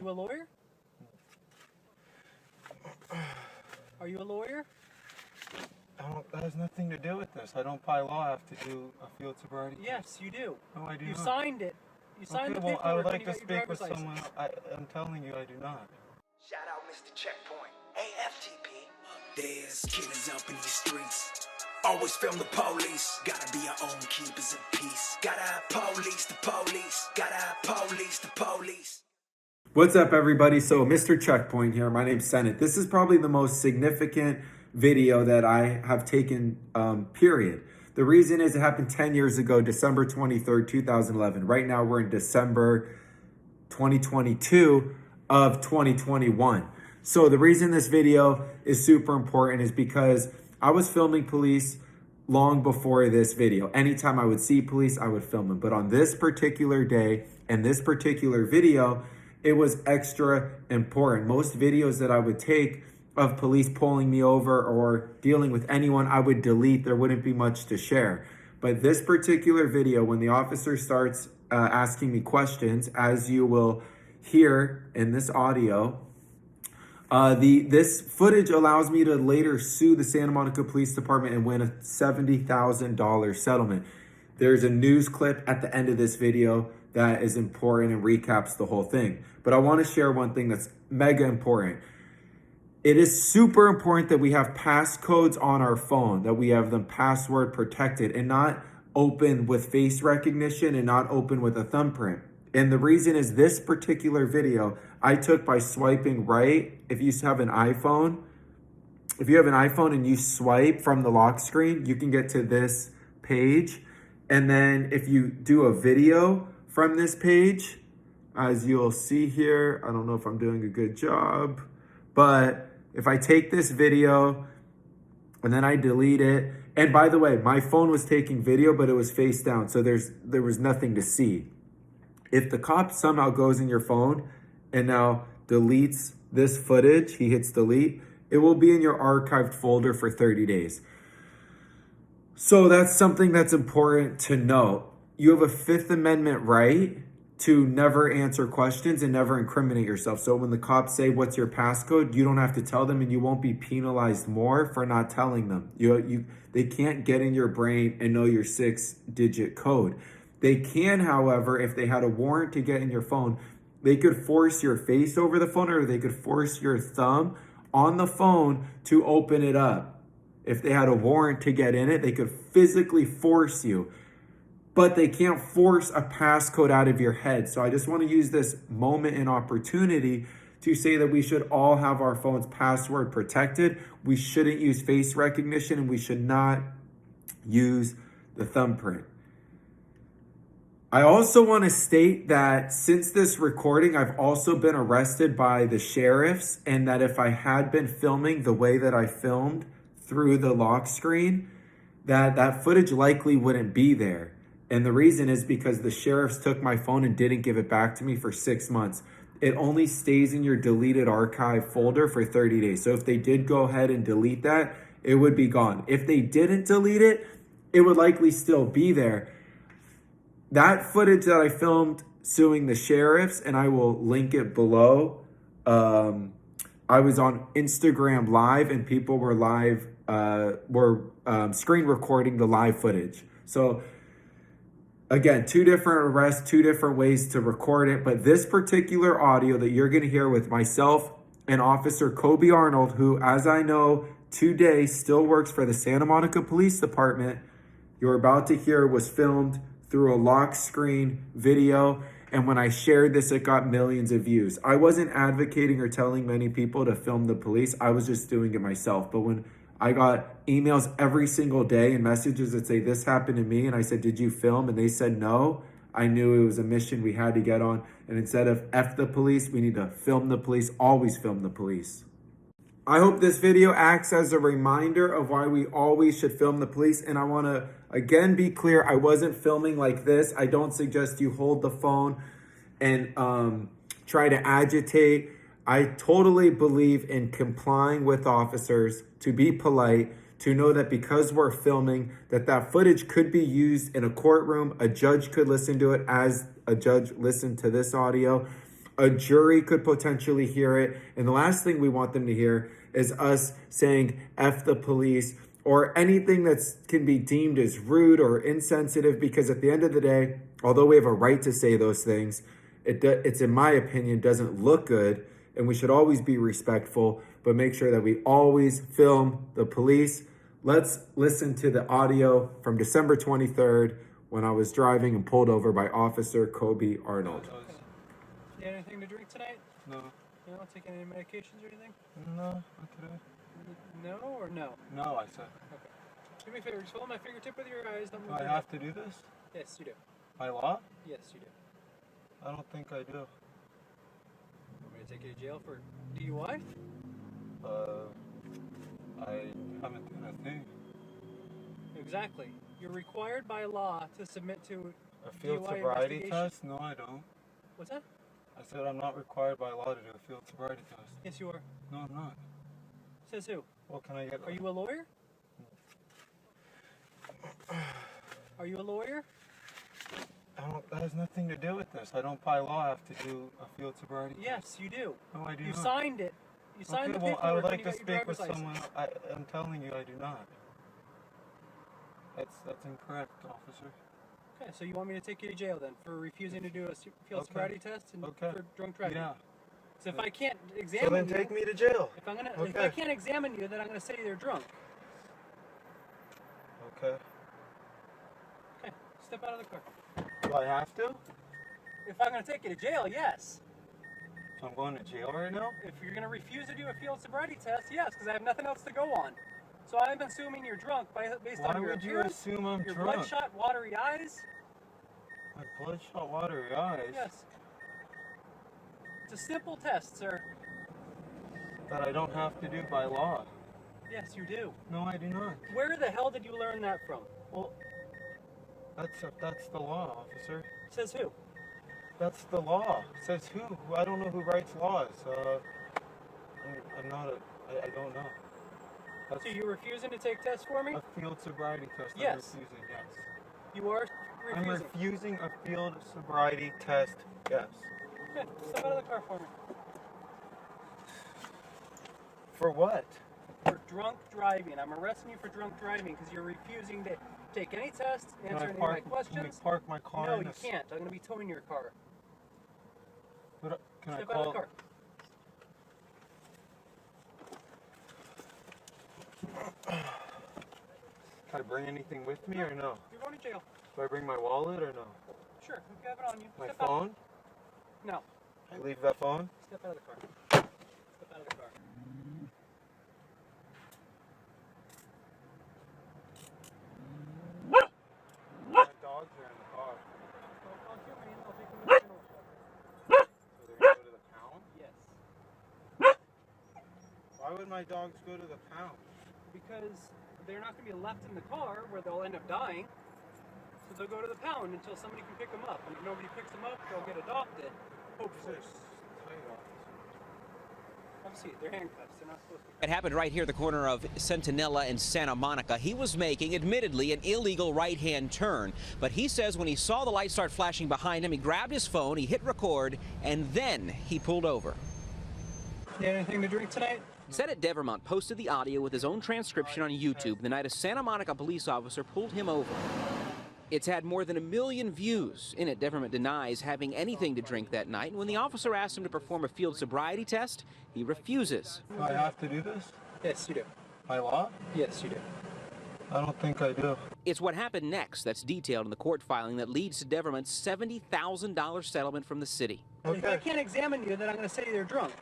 you a lawyer? Are you a lawyer? That has nothing to do with this. I don't, by law, have to do a field sobriety. Yes, you do. No, I do not. You signed it. You signed the well, paperwork I would when like you to got your speak with driver's someone. license. I'm telling you, I do not. Shout out Mrcheckpoint, AFTP. There's killers up in these streets. Always film the police. Gotta be our own keepers of peace. Gotta police the police. Gotta police the police. What's up, everybody? So Mrcheckpoint here. My name's Senate. This is probably the most significant video that I have taken, period. The reason is it happened 10 years ago, December 23rd, 2011. Right now we're in December 2022 of 2021. So the reason this video is super important is because I was filming police long before this video. Anytime I would see police, I would film them. But on this particular day and this particular video, it was extra important. Most videos that I would take of police pulling me over or dealing with anyone, I would delete. There wouldn't be much to share. But this particular video, when the officer starts asking me questions, as you will hear in this audio, this footage allows me to later sue the Santa Monica Police Department and win a $70,000 settlement. There's a news clip at the end of this video that is important and recaps the whole thing. But I want to share one thing that's mega important. It is super important that we have passcodes on our phone, that we have them password protected and not open with face recognition and not open with a thumbprint. And the reason is this particular video I took by swiping right. If you have an iPhone, and you swipe from the lock screen, you can get to this page. And then if you do a video from this page, as you'll see here, I don't know if I'm doing a good job, but if I take this video and then I delete it, and by the way, my phone was taking video, but it was face down, so there was nothing to see. If the cop somehow goes in your phone and now deletes this footage, he hits delete, it will be in your archived folder for 30 days. So that's something that's important to note. You have a Fifth Amendment right to never answer questions and never incriminate yourself. So when the cops say, what's your passcode? You don't have to tell them and you won't be penalized more for not telling them. They can't get in your brain and know your 6-digit code. They can, however, if they had a warrant to get in your phone, they could force your face over the phone or they could force your thumb on the phone to open it up. If they had a warrant to get in it, they could physically force you. But they can't force a passcode out of your head. So I just want to use this moment and opportunity to say that we should all have our phones password protected. We shouldn't use face recognition and we should not use the thumbprint. I also want to state that since this recording, I've also been arrested by the sheriffs, and that if I had been filming the way that I filmed through the lock screen, that footage likely wouldn't be there. And the reason is because the sheriffs took my phone and didn't give it back to me for 6 months. It only stays in your deleted archive folder for 30 days. So if they did go ahead and delete that, it would be gone. If they didn't delete it, it would likely still be there. That footage that I filmed suing the sheriffs, and I will link it below. I was on Instagram Live and people were screen recording the live footage. So again, 2 different arrests, 2 different ways to record it. But this particular audio that you're going to hear with myself and Officer Koby Arnold, who, as I know, today still works for the Santa Monica Police Department, you're about to hear was filmed through a lock screen video. And when I shared this, it got millions of views. I wasn't advocating or telling many people to film the police. I was just doing it myself. But when I got emails every single day and messages that say, this happened to me, and I said, did you film? And they said no. I knew it was a mission we had to get on. And instead of F the police, we need to film the police, always film the police. I hope this video acts as a reminder of why we always should film the police. And I want to, again, be clear, I wasn't filming like this. I don't suggest you hold the phone and try to agitate. I totally believe in complying with officers, to be polite, to know that because we're filming, that footage could be used in a courtroom. A judge could listen to it as a judge listened to this audio. A jury could potentially hear it. And the last thing we want them to hear is us saying F the police or anything that can be deemed as rude or insensitive, because at the end of the day, although we have a right to say those things, it's, in my opinion, doesn't look good, and we should always be respectful, but make sure that we always film the police. Let's listen to the audio from December 23rd when I was driving and pulled over by Officer Koby Arnold. You had anything to drink tonight? No. You don't take any medications or anything? No, not today. No or no? No, I said. Okay. Do me a favor, just follow my fingertip with your eyes. Don't Do move I your have head. to do this? Yes, you do. By law? Yes, you do. I don't think I do. Want me to take you to jail for DUI? I haven't done a thing. Exactly. You're required by law to submit to A field DUI sobriety investigation. test? No, I don't. What's that? I said I'm not required by law to do a field sobriety test. Yes, you are. No, I'm not. Says who? Well, can I get... Are you a lawyer? Are you a lawyer? That has nothing to do with this. I don't by law have to do a field sobriety test. Yes, you do. No, I do You not. signed it. You signed Okay, the well, paperwork I would when like you to got your speak with driver's someone. license. I'm telling you, I do not. That's incorrect, officer. Okay, so you want me to take you to jail then for refusing to do a field Okay. sobriety test and Okay. for drunk driving? Yeah. So if I can't So examine then you, take me to jail. if I Okay. can't examine you, then I'm gonna say you're drunk. Okay. Okay, step out of the car. Do I have to? If I'm gonna take you to jail, yes. So I'm going to jail right now? If you're gonna refuse to do a field sobriety test, yes, because I have nothing else to go on. So I'm assuming you're drunk based Why on your would you appearance, assume I'm your drunk? bloodshot, watery eyes. My bloodshot watery eyes? Yes. It's a simple test, sir. That I don't have to do by law. Yes, you do. No, I do not. Where the hell did you learn that from? Well, that's the law, officer. Says who? That's the law. Says who? I don't know who writes laws. I'm not a... I don't know. That's So you're refusing to take tests for me? a field sobriety test. Yes. I'm refusing, yes. You are I'm refusing. refusing a field sobriety test, yes. Okay, step out of the car for me. For what? For drunk driving. I'm arresting you for drunk driving because you're refusing to take any tests, answer any of my Can I questions. park my car No, in you can't. I'm going to be towing your car. But, can I Step out of the call... car. Can I bring anything with me or no? You're going to jail. Do I bring my wallet or no? Sure, you have it on you. My Step out. phone? No. I leave that phone? Step out of the car. Step out of the car. My dogs are in the car. I'll get my I'll take them to the kennel. So they're gonna go to the pound? Yes. Why would my dogs go to the pound? Because they're not going to be left in the car where they'll end up dying. So they'll go to the pound until somebody can pick them up. And if nobody picks them up, they'll get adopted. Hopefully. Obviously, they're handcuffs. They're not supposed to be. It happened right here at the corner of Centinela and Santa Monica. He was making, admittedly, an illegal right-hand turn. But he says when he saw the light start flashing behind him, he grabbed his phone, he hit record, and then he pulled over. You had anything to drink tonight? Senate Devermont posted the audio with his own transcription on YouTube the night a Santa Monica police officer pulled him over. It's had more than 1 million views. In it, Devermont denies having anything to drink that night. And when the officer asks him to perform a field sobriety test, he refuses. Do I have to do this? Yes, you do. By law? Yes, you do. I don't think I do. It's what happened next that's detailed in the court filing that leads to Devermont's $70,000 settlement from the city. If I can't examine you, then I'm going to say you're drunk.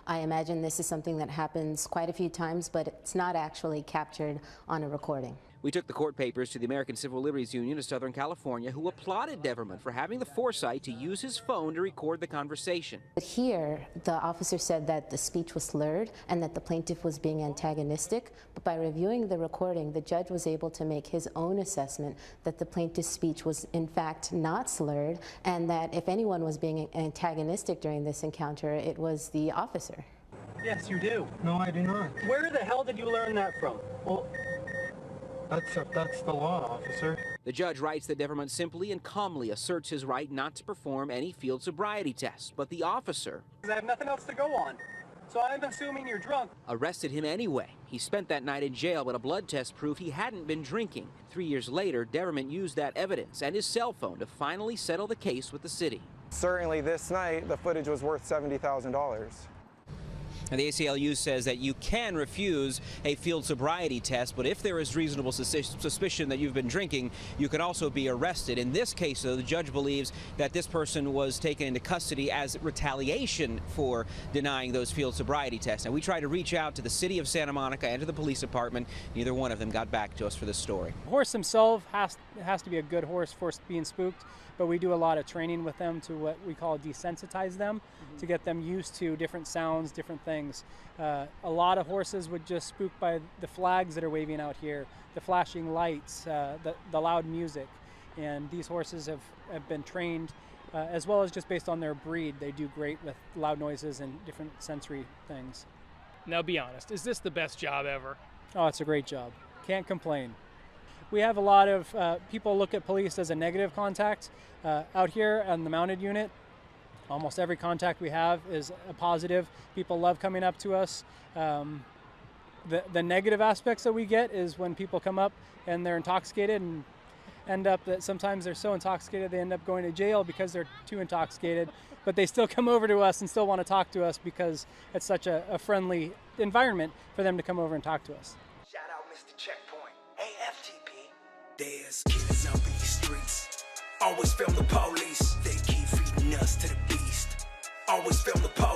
I imagine this is something that happens quite a few times, but it's not actually captured on a recording. We took the court papers to the American Civil Liberties Union of Southern California, who applauded Devermont for having the foresight to use his phone to record the conversation. But here, the officer said that the speech was slurred and that the plaintiff was being antagonistic. But by reviewing the recording, the judge was able to make his own assessment that the plaintiff's speech was in fact not slurred, and that if anyone was being antagonistic during this encounter, it was the officer. Yes, you do. No, I do not. Where the hell did you learn that from? Well, That's the law, officer. The judge writes that Deverment simply and calmly asserts his right not to perform any field sobriety tests, but the officer, I have nothing else to go on, so I'm assuming you're drunk. arrested him anyway. He spent that night in jail, but a blood test proved he hadn't been drinking. 3 years later, Deverment used that evidence and his cell phone to finally settle the case with the city. Certainly this night, the footage was worth $70,000. And the ACLU says that you can refuse a field sobriety test, but if there is reasonable suspicion that you've been drinking, you can also be arrested. In this case, though, the judge believes that this person was taken into custody as retaliation for denying those field sobriety tests. And we tried to reach out to the city of Santa Monica and to the police department. Neither one of them got back to us for this story. The horse himself has to be a good horse for being spooked, but we do a lot of training with them to what we call desensitize them, to get them used to different sounds, different things. A lot of horses would just spook by the flags that are waving out here, the flashing lights, the loud music. And these horses have been trained, as well as just based on their breed. They do great with loud noises and different sensory things. Now be honest, is this the best job ever? Oh, it's a great job. Can't complain. We have a lot of people look at police as a negative contact. Out here on the mounted unit, almost every contact we have is a positive. People love coming up to us. The negative aspects that we get is when people come up and they're intoxicated and end up that sometimes they're so intoxicated they end up going to jail because they're too intoxicated, but they still come over to us and still want to talk to us because it's such a friendly environment for them to come over and talk to us. Shout out Mr. Checkpoint, AFTP. There's killers up in these streets. Always film the police. They keep feeding us to the beast. Always film the police.